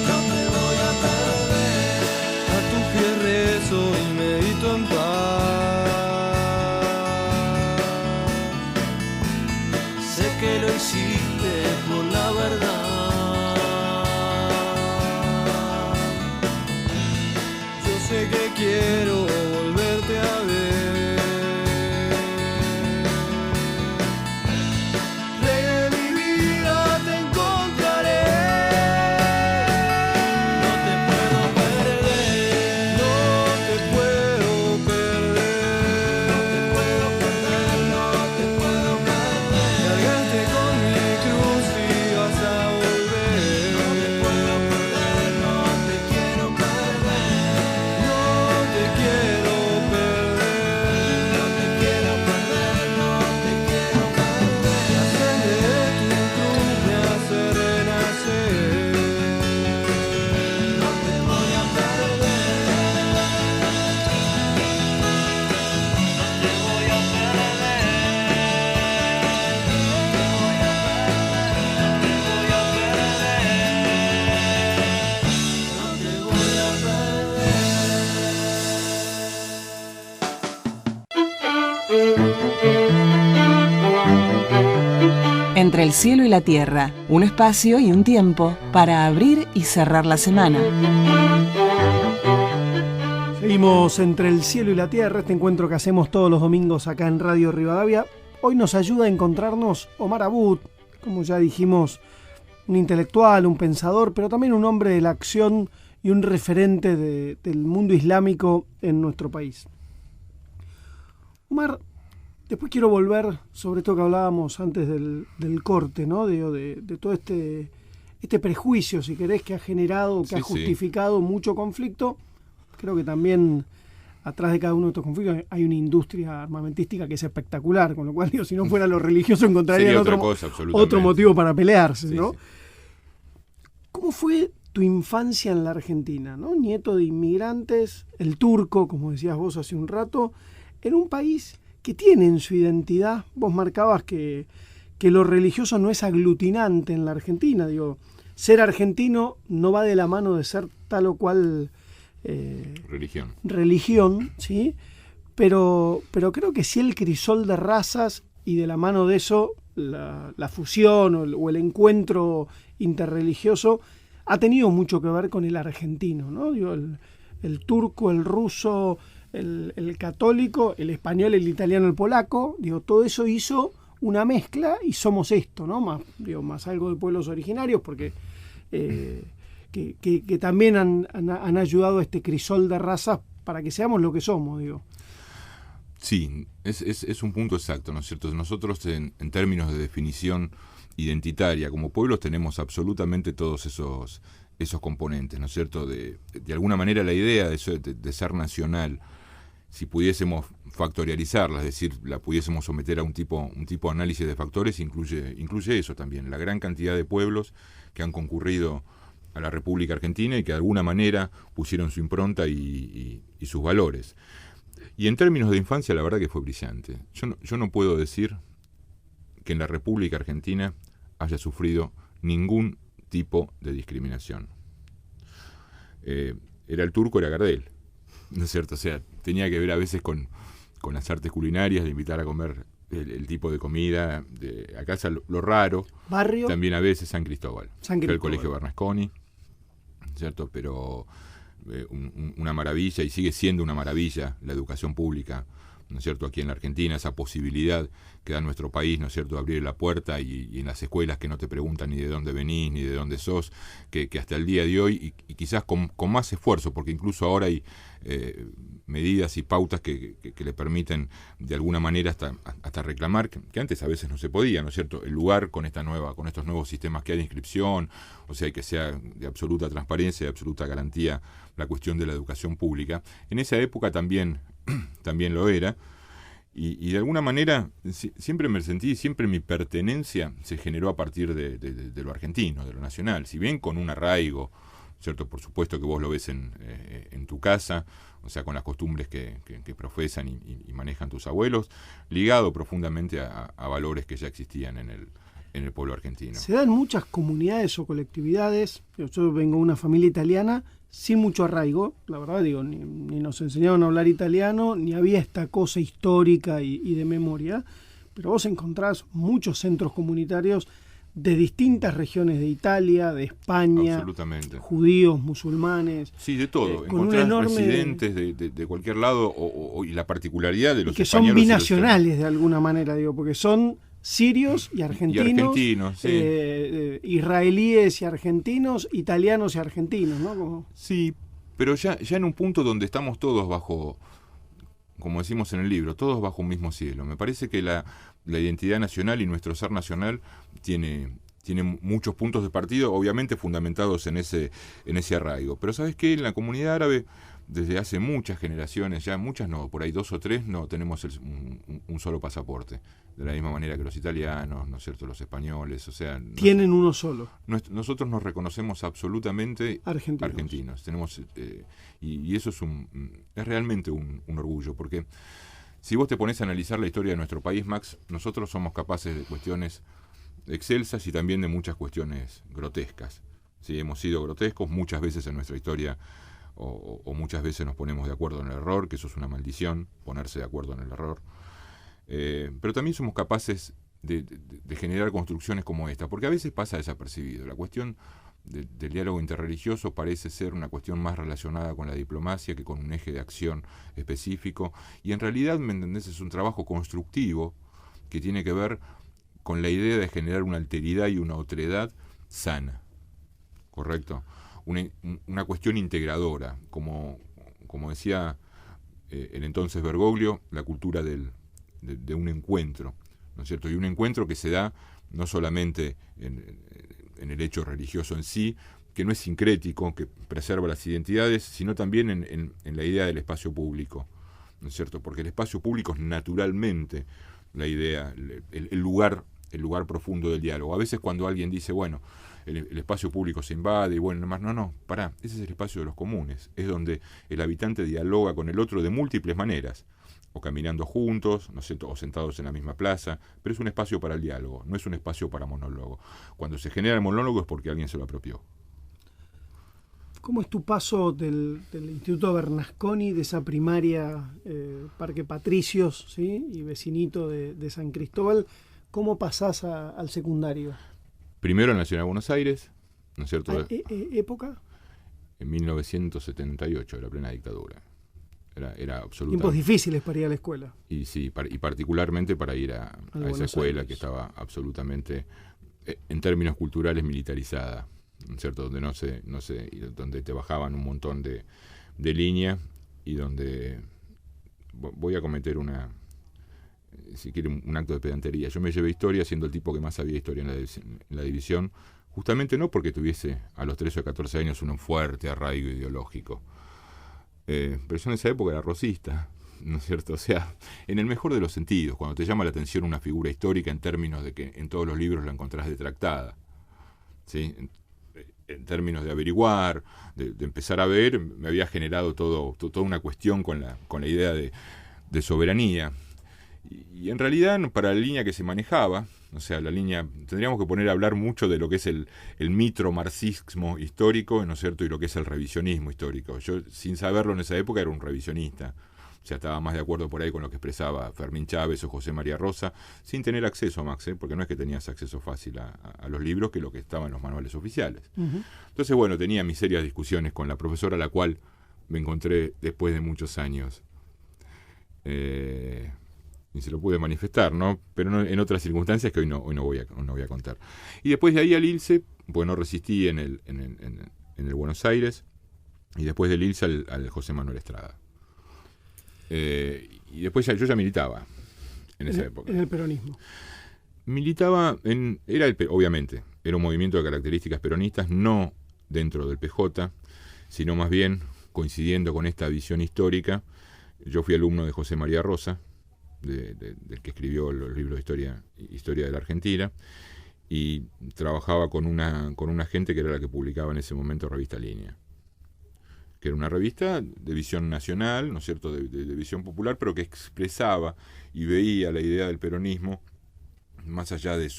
No te voy a perder. A tu fiel rezo y medito en paz. Sé que lo hiciste por la verdad. Yo sé que quiero volverte a ver. Rey de mi vida te encontraré. No te puedo perder, no te puedo perder, no te puedo perder, no te puedo perder. Cargaste con mi cruz y vas a volver. No te puedo perder, no te quiero perder, no te quiero perder, no te quiero perder, no te quiero perder. La sangre de tu cruz me hace renacer. No te voy a perder. No te voy a Entre el cielo y la tierra, un espacio y un tiempo para abrir y cerrar la semana. Seguimos entre el cielo y la tierra, este encuentro que hacemos todos los domingos acá en Radio Rivadavia. Hoy nos ayuda a encontrarnos Omar Abud, como ya dijimos, un intelectual, un pensador, pero también un hombre de la acción y un referente del mundo islámico en nuestro país. Omar, después quiero volver sobre esto que hablábamos antes del corte, ¿no? De todo este prejuicio, si querés, que ha generado, que ha justificado mucho conflicto. Creo que también atrás de cada uno de estos conflictos hay una industria armamentística que es espectacular, con lo cual, digo, si no fuera lo religioso encontrarían otro motivo para pelearse, ¿no? Sí. ¿Cómo fue tu infancia en la Argentina, ¿no? Nieto de inmigrantes, el turco, como decías vos hace un rato, en un país que tiene en su identidad, vos marcabas que lo religioso no es aglutinante en la Argentina, digo, ser argentino no va de la mano de ser tal o cual religión, ¿sí? Pero creo que sí el crisol de razas y de la mano de eso la fusión o el encuentro interreligioso ha tenido mucho que ver con el argentino, ¿no? Digo, el turco, el ruso, el católico, el español, el italiano, el polaco, digo, todo eso hizo una mezcla y somos esto, ¿no? Más algo de pueblos originarios, porque que también han ayudado a este crisol de razas para que seamos lo que somos, digo. Sí, es un punto exacto, ¿no es cierto? Nosotros en términos de definición identitaria, como pueblos tenemos absolutamente todos esos componentes, ¿no es cierto? De alguna manera la idea de ser nacional, si pudiésemos factorializarla, es decir, la pudiésemos someter a un tipo de análisis de factores, incluye eso también, la gran cantidad de pueblos que han concurrido a la República Argentina y que de alguna manera pusieron su impronta y sus valores. Y en términos de infancia, la verdad que fue brillante. Yo no puedo decir que en la República Argentina haya sufrido ningún tipo de discriminación. Era el turco, era Gardel, ¿no es cierto? O sea, tenía que ver a veces con las artes culinarias, de invitar a comer el tipo de comida de a casa, lo raro. Barrio. También a veces San Cristóbal. Fue el Colegio Bernasconi, ¿cierto? Pero una maravilla, y sigue siendo una maravilla la educación pública, ¿no es cierto?, aquí en la Argentina, esa posibilidad que da nuestro país, ¿no es cierto?, de abrir la puerta y en las escuelas que no te preguntan ni de dónde venís, ni de dónde sos, que hasta el día de hoy, y quizás con más esfuerzo, porque incluso ahora hay medidas y pautas que le permiten de alguna manera hasta reclamar, que antes a veces no se podía, ¿no es cierto?, el lugar con estos nuevos sistemas que hay de inscripción, o sea, que sea de absoluta transparencia, de absoluta garantía la cuestión de la educación pública. En esa época también lo era, y de alguna manera siempre me sentí, siempre mi pertenencia se generó a partir de lo argentino, de lo nacional, si bien con un arraigo, ¿cierto? Por supuesto que vos lo ves en tu casa, o sea, con las costumbres que profesan y manejan tus abuelos, ligado profundamente a valores que ya existían en el pueblo argentino. Se dan muchas comunidades o colectividades. Yo vengo de una familia italiana sin mucho arraigo, la verdad, digo, ni nos enseñaron a hablar italiano, ni había esta cosa histórica y de memoria, pero vos encontrás muchos centros comunitarios de distintas regiones de Italia, de España, judíos, musulmanes. Sí, de todo. Encontrás residentes de cualquier lado y la particularidad de los que españoles. Que son binacionales de alguna manera, digo, porque son sirios y argentinos, sí. Israelíes y argentinos, italianos y argentinos, ¿no? Sí, pero ya en un punto donde estamos todos bajo, como decimos en el libro, todos bajo un mismo cielo. Me parece que la identidad nacional y nuestro ser nacional tiene muchos puntos de partida, obviamente fundamentados en ese arraigo. Pero ¿sabes qué? En la comunidad árabe, desde hace muchas generaciones, ya muchas no, por ahí 2 o 3, no tenemos un solo pasaporte. De la misma manera que los italianos, ¿no es cierto?, los españoles, o sea... Tienen uno solo. Nosotros nos reconocemos absolutamente argentinos. Tenemos, y eso es realmente un orgullo, porque si vos te pones a analizar la historia de nuestro país, Max, nosotros somos capaces de cuestiones excelsas y también de muchas cuestiones grotescas. ¿Sí? Hemos sido grotescos muchas veces en nuestra historia, o muchas veces nos ponemos de acuerdo en el error, que eso es una maldición, ponerse de acuerdo en el error. Pero también somos capaces de generar construcciones como esta, porque a veces pasa desapercibido. La cuestión del diálogo interreligioso parece ser una cuestión más relacionada con la diplomacia que con un eje de acción específico, y en realidad, ¿me entendés?, es un trabajo constructivo que tiene que ver con la idea de generar una alteridad y una otredad sana, ¿correcto? Una cuestión integradora, como decía el entonces Bergoglio, la cultura de un encuentro, ¿no es cierto? Y un encuentro que se da no solamente en el hecho religioso en sí, que no es sincrético, que preserva las identidades, sino también en la idea del espacio público, ¿no es cierto? Porque el espacio público es naturalmente la idea, el lugar profundo del diálogo. A veces cuando alguien dice, bueno, el espacio público se invade y bueno, no, pará, ese es el espacio de los comunes, es donde el habitante dialoga con el otro de múltiples maneras, o caminando juntos, no sé, o sentados en la misma plaza, pero es un espacio para el diálogo, no es un espacio para monólogo. Cuando se genera el monólogo es porque alguien se lo apropió. ¿Cómo es tu paso del Instituto Bernasconi, de esa primaria Parque Patricios, ¿sí? Y vecinito de San Cristóbal? ¿Cómo pasás al secundario? Primero en la Ciudad de Buenos Aires, ¿no es cierto? ¿Época? En 1978, la plena dictadura. Era absolutamente... Tiempos difíciles para ir a la escuela. Y sí, y particularmente para ir a esa escuela Aires. que estaba absolutamente, en términos culturales, militarizada, ¿no es cierto? Donde donde te bajaban un montón de línea y donde voy a cometer si quiere, un acto de pedantería. Yo me llevé historia siendo el tipo que más sabía historia en la división, justamente no porque tuviese a los 13 o 14 años un fuerte arraigo ideológico. Pero yo en esa época era rosista, ¿no es cierto? O sea, en el mejor de los sentidos, cuando te llama la atención una figura histórica en términos de que en todos los libros la encontrás detractada, ¿sí? En términos de averiguar, de empezar a ver, me había generado toda una cuestión con la idea de soberanía. Y en realidad, para la línea que se manejaba, o sea, la línea, tendríamos que poner a hablar mucho de lo que es el mitro-marxismo histórico, ¿no es cierto?, y lo que es el revisionismo histórico. Yo, sin saberlo en esa época, era un revisionista. O sea, estaba más de acuerdo por ahí con lo que expresaba Fermín Chávez o José María Rosa, sin tener acceso a Max, porque no es que tenías acceso fácil a los libros, que lo que estaba en los manuales oficiales. Uh-huh. Entonces, bueno, tenía mis serias discusiones con la profesora, a la cual me encontré después de muchos años. Y se lo pude manifestar, ¿no? Pero no, en otras circunstancias que hoy no voy a contar. Y después de ahí al ILSE, pues no resistí en el Buenos Aires, y después del ILSE al José Manuel Estrada. Y después yo ya militaba en esa época. En el peronismo. Militaba obviamente, era un movimiento de características peronistas, no dentro del PJ, sino más bien coincidiendo con esta visión histórica. Yo fui alumno de José María Rosa, del que escribió los libros de historia de la Argentina, y trabajaba con una gente que era la que publicaba en ese momento Revista Línea, que era una revista de visión nacional, ¿no es cierto?, de visión popular, pero que expresaba y veía la idea del peronismo más allá de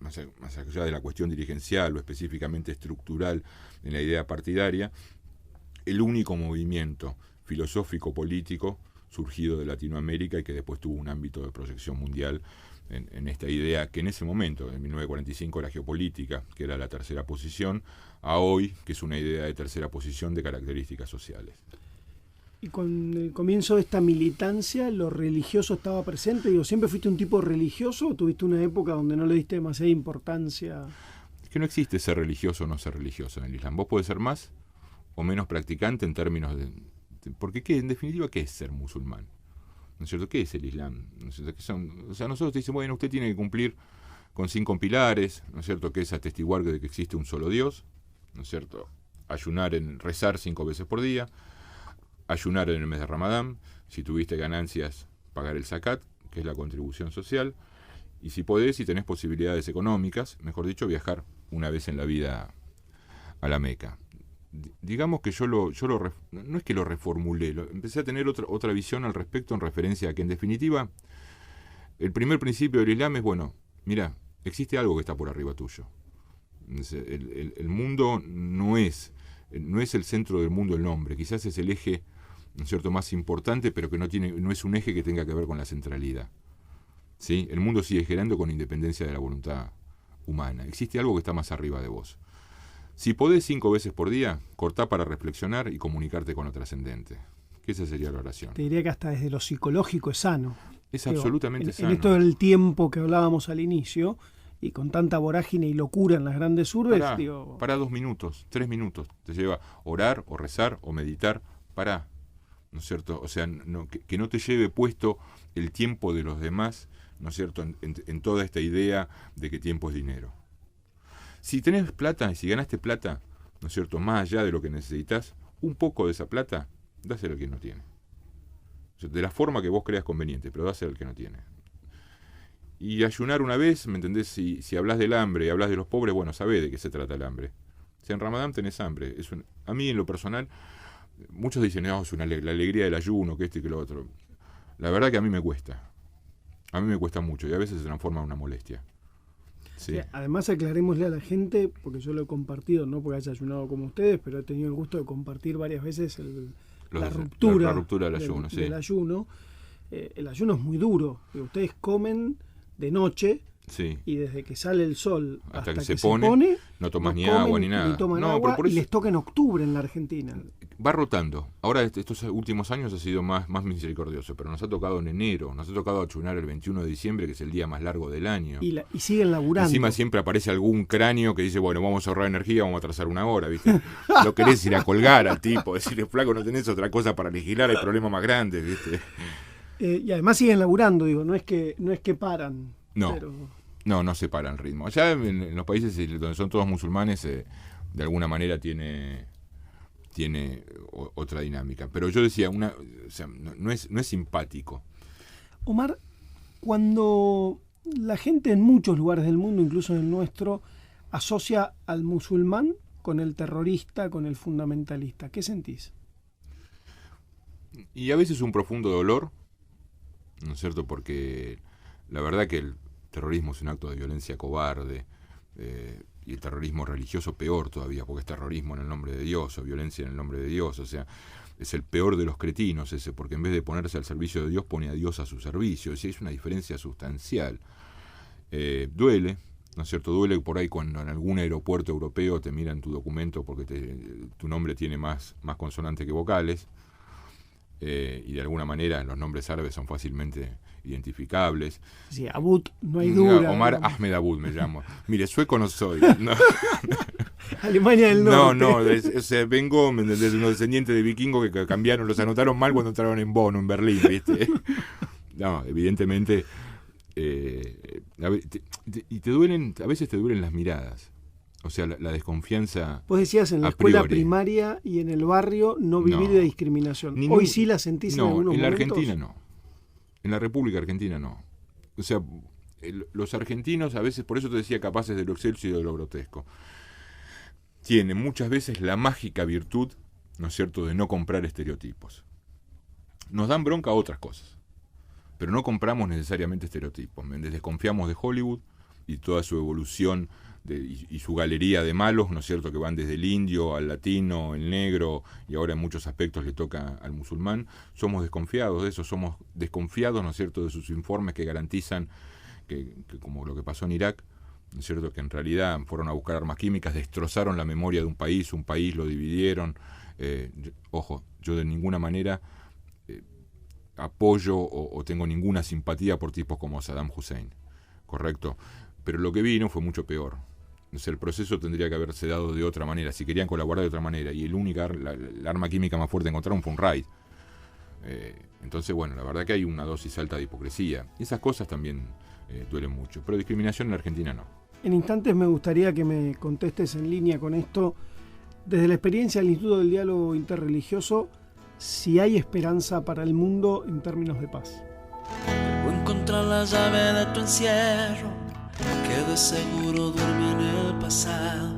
más allá de la cuestión dirigencial o específicamente estructural en la idea partidaria, el único movimiento filosófico político surgido de Latinoamérica y que después tuvo un ámbito de proyección mundial en esta idea que en ese momento, en 1945, era geopolítica, que era la tercera posición, a hoy, que es una idea de tercera posición de características sociales. Y con el comienzo de esta militancia, ¿lo religioso estaba presente? Digo, ¿siempre fuiste un tipo religioso o tuviste una época donde no le diste demasiada importancia? Es que no existe ser religioso o no ser religioso en el Islam. Vos podés ser más o menos practicante en términos de... Porque en definitiva, ¿qué es ser musulmán? ¿No es cierto? ¿Qué es el Islam? ¿No es cierto? O sea, nosotros te dicen, bueno, usted tiene que cumplir con 5 pilares, ¿no es cierto? Que es atestiguar de que existe un solo Dios, ¿no es cierto? Rezar 5 veces por día, ayunar en el mes de Ramadán, si tuviste ganancias, pagar el zakat, que es la contribución social, y si podés, si tenés posibilidades económicas, mejor dicho, viajar una vez en la vida a la Meca. Digamos que yo no es que lo reformulé, empecé a tener otra visión al respecto en referencia a que en definitiva el primer principio del Islam es, bueno, mira, existe algo que está por arriba tuyo. El mundo no es el centro del mundo el hombre, quizás es el eje, ¿no es cierto?, más importante, pero que no es un eje que tenga que ver con la centralidad. ¿Sí? El mundo sigue girando con independencia de la voluntad humana. Existe algo que está más arriba de vos. Si podés 5 veces por día, cortá para reflexionar y comunicarte con lo trascendente. Que esa sería la oración. Te diría que hasta desde lo psicológico es sano. Es absolutamente sano. En esto del tiempo que hablábamos al inicio, y con tanta vorágine y locura en las grandes urbes, Pará 2 minutos, 3 minutos. Te lleva orar o rezar o meditar. Pará. ¿No es cierto? O sea, que no te lleve puesto el tiempo de los demás, ¿no es cierto?, en toda esta idea de que tiempo es dinero. Si tenés plata y si ganaste plata, ¿no es cierto?, más allá de lo que necesitas, un poco de esa plata, dásela al que no tiene. O sea, de la forma que vos creas conveniente, pero dásela al que no tiene. Y ayunar una vez, ¿me entendés? Si hablas del hambre y hablas de los pobres, bueno, sabés de qué se trata el hambre. Si en Ramadán tenés hambre. A mí, en lo personal, muchos dicen, no, es la alegría del ayuno, que esto y que lo otro. La verdad que a mí me cuesta. A mí me cuesta mucho y a veces se transforma en una molestia. Sí. Además, aclarémosle a la gente, porque yo lo he compartido, no porque haya ayunado como ustedes, pero he tenido el gusto de compartir varias veces la ruptura del ayuno. Del ayuno. El ayuno es muy duro. Ustedes comen de noche, sí, y desde que sale el sol hasta que se pone, no tomas ni agua ni nada. Ni toman agua, y les toca en octubre en la Argentina. Va rotando. Ahora estos últimos años ha sido más misericordioso, pero nos ha tocado en enero, nos ha tocado ayunar el 21 de diciembre, que es el día más largo del año. Y siguen laburando. Encima siempre aparece algún cráneo que dice, bueno, vamos a ahorrar energía, vamos a atrasar una hora, ¿viste? Lo querés ir a colgar al tipo, decirle, flaco, no tenés otra cosa para legislar, hay problemas más grandes, ¿viste? Y además siguen laburando, digo, no es que paran. No. Pero... No se para el ritmo. Allá en los países donde son todos musulmanes, de alguna manera tiene otra dinámica. Pero yo decía, no es simpático. Omar, cuando la gente en muchos lugares del mundo, incluso en el nuestro, asocia al musulmán con el terrorista, con el fundamentalista, ¿qué sentís? Y a veces un profundo dolor, ¿no es cierto? Porque la verdad que el terrorismo es un acto de violencia cobarde, y el terrorismo religioso peor todavía, porque es terrorismo en el nombre de Dios, o violencia en el nombre de Dios, o sea, es el peor de los cretinos ese, porque en vez de ponerse al servicio de Dios, pone a Dios a su servicio, es una diferencia sustancial. Duele, ¿no es cierto? Duele por ahí cuando en algún aeropuerto europeo te miran tu documento porque tu nombre tiene más consonantes que vocales, y de alguna manera los nombres árabes son fácilmente identificables. Sí, Abud, no hay duda. Omar Ahmed Abud me llamo. Mire, sueco no soy. No. Alemania del Norte. O sea, vengo desde unos descendientes de vikingos que cambiaron, los anotaron mal cuando entraron en Bonn, en Berlín, ¿viste? No, evidentemente. Y te duelen, a veces te duelen las miradas. O sea, la desconfianza. Vos decías en la escuela primaria y en el barrio no vivir de discriminación. Hoy sí la sentís en algunos momentos. No, en la Argentina no. En la República Argentina no. O sea, los argentinos a veces, por eso te decía, capaces de lo excelso y de lo grotesco, tienen muchas veces la mágica virtud, ¿no es cierto?, de no comprar estereotipos. Nos dan bronca otras cosas, pero no compramos necesariamente estereotipos. Desconfiamos de Hollywood y toda su evolución y su galería de malos, ¿no es cierto?, que van desde el indio al latino, el negro, y ahora en muchos aspectos le toca al musulmán. Somos desconfiados de eso, somos desconfiados, ¿no es cierto?, de sus informes que garantizan que como lo que pasó en Irak, ¿no es cierto?, que en realidad fueron a buscar armas químicas, destrozaron la memoria de un país lo dividieron. Yo de ninguna manera apoyo o tengo ninguna simpatía por tipos como Saddam Hussein, ¿correcto? Pero lo que vino fue mucho peor. O sea, el proceso tendría que haberse dado de otra manera, si querían colaborar de otra manera, y el arma química más fuerte que encontraron fue un raid. Entonces, bueno, la verdad que hay una dosis alta de hipocresía. Y esas cosas también duelen mucho, pero discriminación en la Argentina no. En instantes me gustaría que me contestes en línea con esto, desde la experiencia del Instituto del Diálogo Interreligioso, si hay esperanza para el mundo en términos de paz. Debo encontrar la llave de tu encierro, que de seguro duerme en el pasado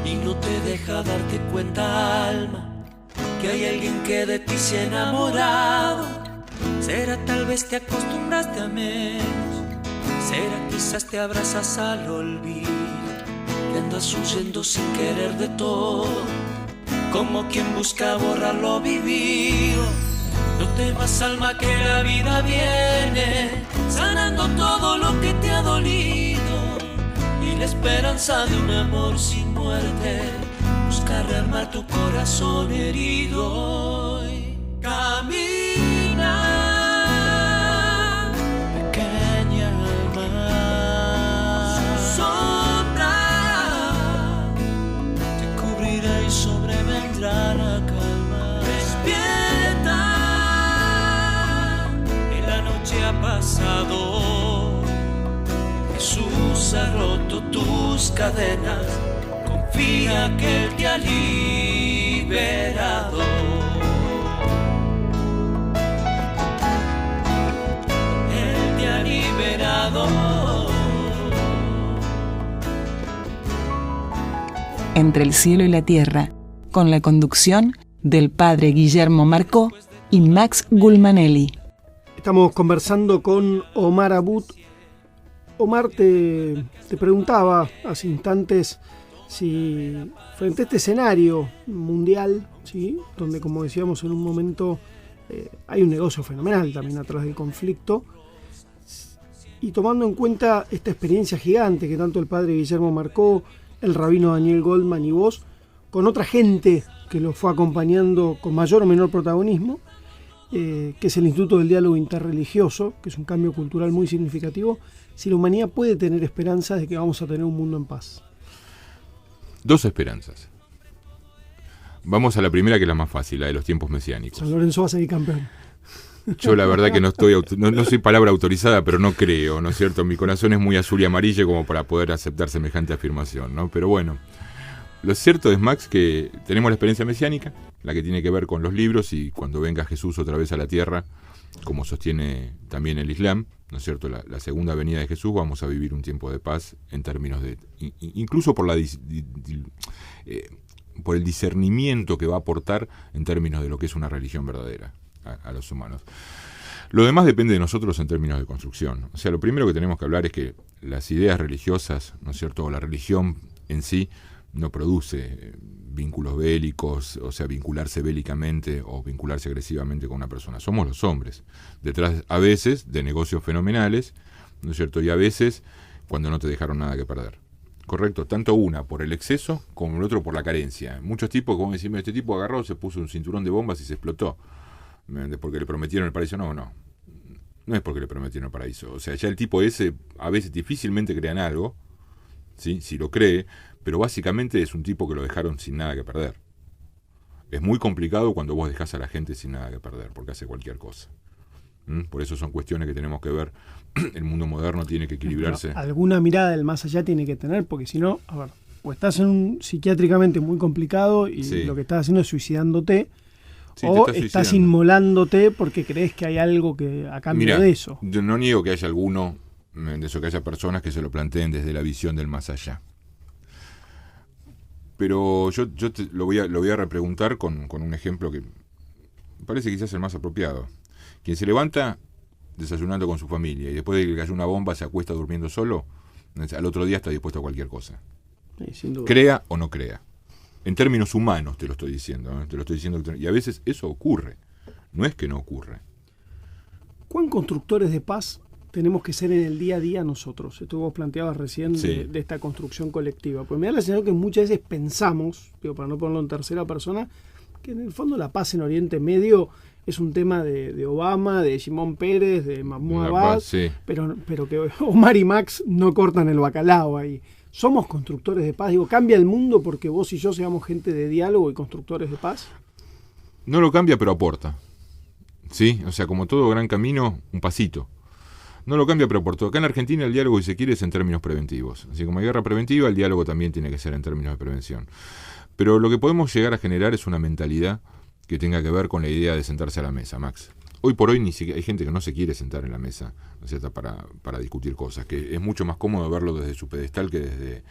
y no te deja darte cuenta, alma, que hay alguien que de ti se ha enamorado. Será tal vez te acostumbraste a menos, será quizás te abrazas al olvido, que andas huyendo sin querer de todo, como quien busca borrar lo vivido. No temas, alma, que la vida viene sanando todo lo que te ha dolido, y la esperanza de un amor sin muerte busca rearmar tu corazón herido. Y camina, pequeña alma, su sombra te cubrirá y sobrevendrá la calma. Despierta, la noche ha pasado, Jesús ha roto tus cadenas, confía que Él te ha liberado. Él te ha liberado. Entre el cielo y la tierra, con la conducción del padre Guillermo Marcó y Max Gulmanelli. Estamos conversando con Omar Abud. Omar, te preguntaba hace instantes si frente a este escenario mundial, ¿sí?, donde, como decíamos en un momento, hay un negocio fenomenal también atrás del conflicto, y tomando en cuenta esta experiencia gigante que tanto el padre Guillermo Marcó, el rabino Daniel Goldman y vos, con otra gente que lo fue acompañando con mayor o menor protagonismo, que es el Instituto del Diálogo Interreligioso, que es un cambio cultural muy significativo, si la humanidad puede tener esperanzas de que vamos a tener un mundo en paz. Dos esperanzas. Vamos a la primera, que es la más fácil, la de los tiempos mesiánicos. San Lorenzo va a salir campeón. Yo la verdad que no soy palabra autorizada, pero no creo, ¿no es cierto? Mi corazón es muy azul y amarillo como para poder aceptar semejante afirmación, ¿no? Pero bueno, lo cierto es, Max, que tenemos la experiencia mesiánica, la que tiene que ver con los libros y cuando venga Jesús otra vez a la tierra, como sostiene también el Islam, ¿no es cierto? La segunda venida de Jesús, vamos a vivir un tiempo de paz en términos de... incluso por por el discernimiento que va a aportar en términos de lo que es una religión verdadera a los humanos. Lo demás depende de nosotros en términos de construcción. O sea, lo primero que tenemos que hablar es que las ideas religiosas, ¿no es cierto?, o la religión en sí, no produce vínculos bélicos, o sea, vincularse bélicamente o vincularse agresivamente con una persona. Somos los hombres, detrás a veces de negocios fenomenales, ¿no es cierto?, y a veces cuando no te dejaron nada que perder. Correcto, tanto una por el exceso como el otro por la carencia. Muchos tipos, como decimos, este tipo agarró, se puso un cinturón de bombas y se explotó. Porque le prometieron el paraíso. No es porque le prometieron el paraíso. O sea, ya el tipo ese a veces difícilmente crean algo, ¿sí?, si lo cree, pero básicamente es un tipo que lo dejaron sin nada que perder. Es muy complicado cuando vos dejás a la gente sin nada que perder, porque hace cualquier cosa. Por eso son cuestiones que tenemos que ver. El mundo moderno tiene que equilibrarse. Pero alguna mirada del más allá tiene que tener, porque si no, a ver, o estás en un psiquiátricamente muy complicado y sí, lo que estás haciendo es suicidándote, sí, o estás inmolándote porque crees que hay algo que a cambio de eso. Yo no niego que haya alguno, de eso, que haya personas que se lo planteen desde la visión del más allá. Pero yo lo voy a repreguntar con un ejemplo que me parece quizás el más apropiado. Quien se levanta desayunando con su familia y después de que cayó una bomba se acuesta durmiendo solo, al otro día está dispuesto a cualquier cosa. Sin duda. Crea o no crea. En términos humanos te lo estoy diciendo, ¿eh? Te lo estoy diciendo. Y a veces eso ocurre. No es que no ocurre. ¿Cuán constructores de paz tenemos que ser en el día a día nosotros? Esto vos planteabas recién de esta construcción colectiva. Pues me da la sensación que muchas veces pensamos, para no ponerlo en tercera persona, que en el fondo la paz en Oriente Medio es un tema de Obama, de Shimon Peres, de Mahmoud Abbas, sí, pero que Omar y Max no cortan el bacalao ahí. ¿Somos constructores de paz? Digo, ¿cambia el mundo porque vos y yo seamos gente de diálogo y constructores de paz? No lo cambia, pero aporta. ¿Sí? O sea, como todo gran camino, un pasito. No lo cambia, pero aporta. Acá en Argentina el diálogo, si se quiere, es en términos preventivos. Así como hay guerra preventiva, el diálogo también tiene que ser en términos de prevención. Pero lo que podemos llegar a generar es una mentalidad que tenga que ver con la idea de sentarse a la mesa, Max. Hoy por hoy ni siquiera hay gente que no se quiere sentar en la mesa, o sea, para discutir cosas, que es mucho más cómodo verlo desde su pedestal que desde...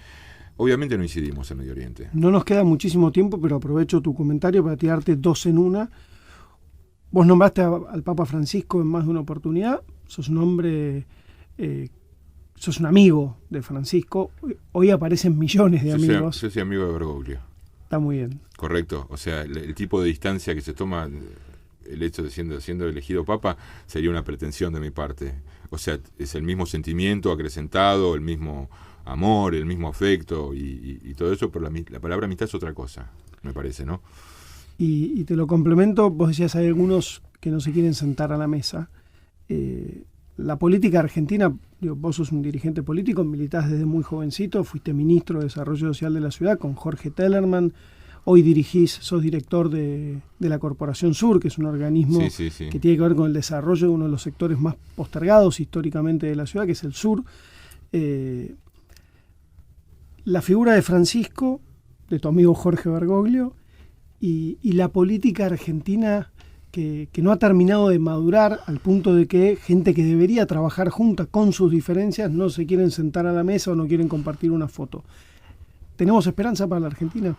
Obviamente no incidimos en Medio Oriente. No nos queda muchísimo tiempo, pero aprovecho tu comentario para tirarte dos en una. Vos nombraste al Papa Francisco en más de una oportunidad, sos un hombre, sos un amigo de Francisco, hoy aparecen millones de amigos. Yo soy amigo de Bergoglio. Está muy bien. Correcto, o sea, el tipo de distancia que se toma, el hecho de siendo elegido Papa, sería una pretensión de mi parte. O sea, es el mismo sentimiento acrecentado, el mismo amor, el mismo afecto y todo eso, pero la palabra amistad es otra cosa, me parece, ¿no? Y te lo complemento, vos decías, hay algunos que no se quieren sentar a la mesa. La política argentina, vos sos un dirigente político, militás desde muy jovencito, fuiste ministro de Desarrollo Social de la ciudad con Jorge Tellerman, hoy sos director de la Corporación Sur, que es un organismo que tiene que ver con el desarrollo de uno de los sectores más postergados históricamente de la ciudad, que es el sur. La figura de Francisco, de tu amigo Jorge Bergoglio, y la política argentina que no ha terminado de madurar al punto de que gente que debería trabajar junta con sus diferencias no se quieren sentar a la mesa o no quieren compartir una foto. ¿Tenemos esperanza para la Argentina?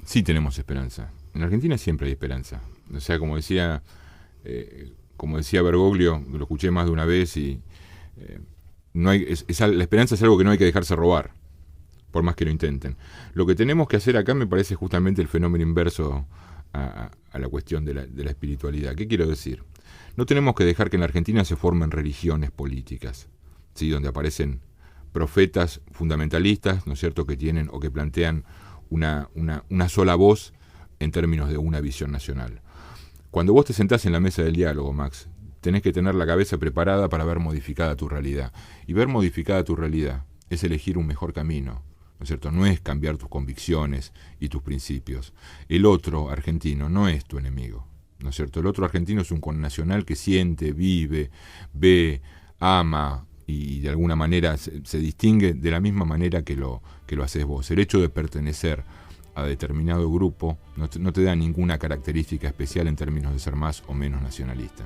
Sí tenemos esperanza. En Argentina siempre hay esperanza. O sea, como decía Bergoglio, lo escuché más de una vez, y no hay, la esperanza es algo que no hay que dejarse robar, por más que lo intenten. Lo que tenemos que hacer acá me parece justamente el fenómeno inverso a la cuestión de la espiritualidad. ¿Qué quiero decir? No tenemos que dejar que en la Argentina se formen religiones políticas, ¿sí? Donde aparecen profetas fundamentalistas, ¿no es cierto?, que tienen o que plantean una sola voz en términos de una visión nacional. Cuando vos te sentás en la mesa del diálogo, Max, tenés que tener la cabeza preparada para ver modificada tu realidad. Y ver modificada tu realidad es elegir un mejor camino, ¿no es cierto? No es cambiar tus convicciones y tus principios. El otro argentino no es tu enemigo, ¿no es cierto? El otro argentino es un connacional que siente, vive, ve, ama y de alguna manera se distingue de la misma manera que lo haces vos. El hecho de pertenecer a determinado grupo no te da ninguna característica especial en términos de ser más o menos nacionalista.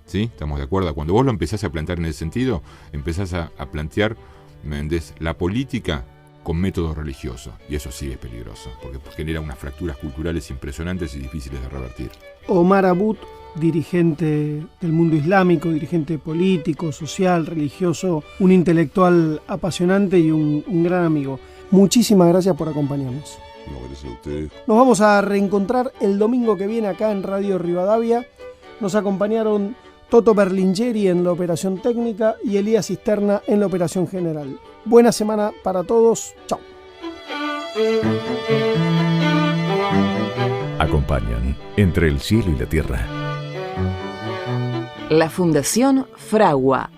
¿Sí? ¿Estamos de acuerdo? Cuando vos lo empezás a plantear en ese sentido, empezás a plantear, ¿me entendés?, la política con métodos religiosos, y eso sí es peligroso, porque genera unas fracturas culturales impresionantes y difíciles de revertir. Omar Abud, dirigente del mundo islámico, dirigente político, social, religioso, un intelectual apasionante y un gran amigo. Muchísimas gracias por acompañarnos. No, gracias a ustedes. Nos vamos a reencontrar el domingo que viene acá en Radio Rivadavia. Nos acompañaron Toto Berlingeri en la operación técnica y Elías Cisterna en la operación general. Buena semana para todos. Chao. Acompañan Entre el cielo y la tierra La Fundación Fragua.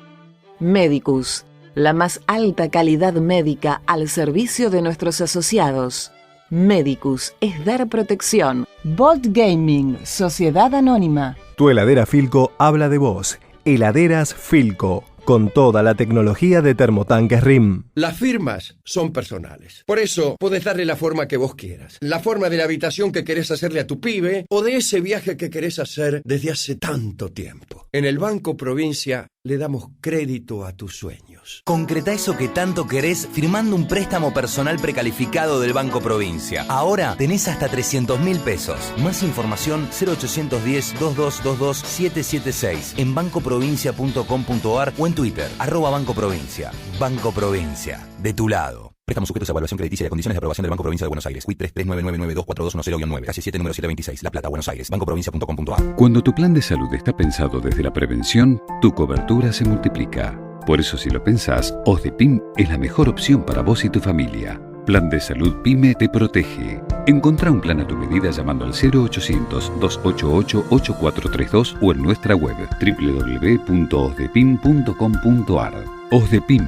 Medicus, la más alta calidad médica al servicio de nuestros asociados. Medicus es dar protección. Bolt Gaming, Sociedad Anónima. Tu heladera Filco habla de vos. Heladeras Filco, con toda la tecnología de termotanques RIM. Las firmas son personales. Por eso podés darle la forma que vos quieras. La forma de la habitación que querés hacerle a tu pibe o de ese viaje que querés hacer desde hace tanto tiempo. En el Banco Provincia le damos crédito a tus sueños. Concretá eso que tanto querés firmando un préstamo personal precalificado del Banco Provincia. Ahora tenés hasta 300.000 pesos. Más información 0810-2222-776 en bancoprovincia.com.ar o en Twitter, @Banco Provincia. Banco Provincia, de tu lado. Préstamos sujetos a evaluación crediticia y a condiciones de aprobación del Banco Provincia de Buenos Aires. WIT 3399924210-9, calle 7, número 726, La Plata, Buenos Aires. bancoprovincia.com.ar. Cuando tu plan de salud está pensado desde la prevención, tu cobertura se multiplica. Por eso, si lo pensás, OSDEPIM es la mejor opción para vos y tu familia. Plan de Salud PYME te protege. Encontrá un plan a tu medida llamando al 0800-288-8432 o en nuestra web www.osdepim.com.ar. OSDEPIM,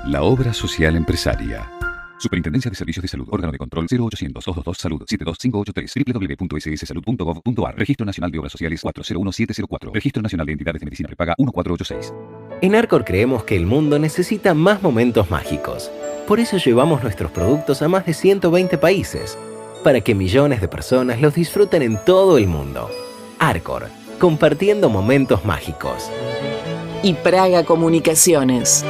la obra social empresaria. Superintendencia de Servicios de Salud, órgano de control 0800-222-SALUD 72583, www.ss.salud.gov.ar, Registro Nacional de Obras Sociales 401704, Registro Nacional de Entidades de Medicina Prepaga 1486. En Arcor creemos que el mundo necesita más momentos mágicos. Por eso llevamos nuestros productos a más de 120 países, para que millones de personas los disfruten en todo el mundo. Arcor, compartiendo momentos mágicos. Y Praga Comunicaciones.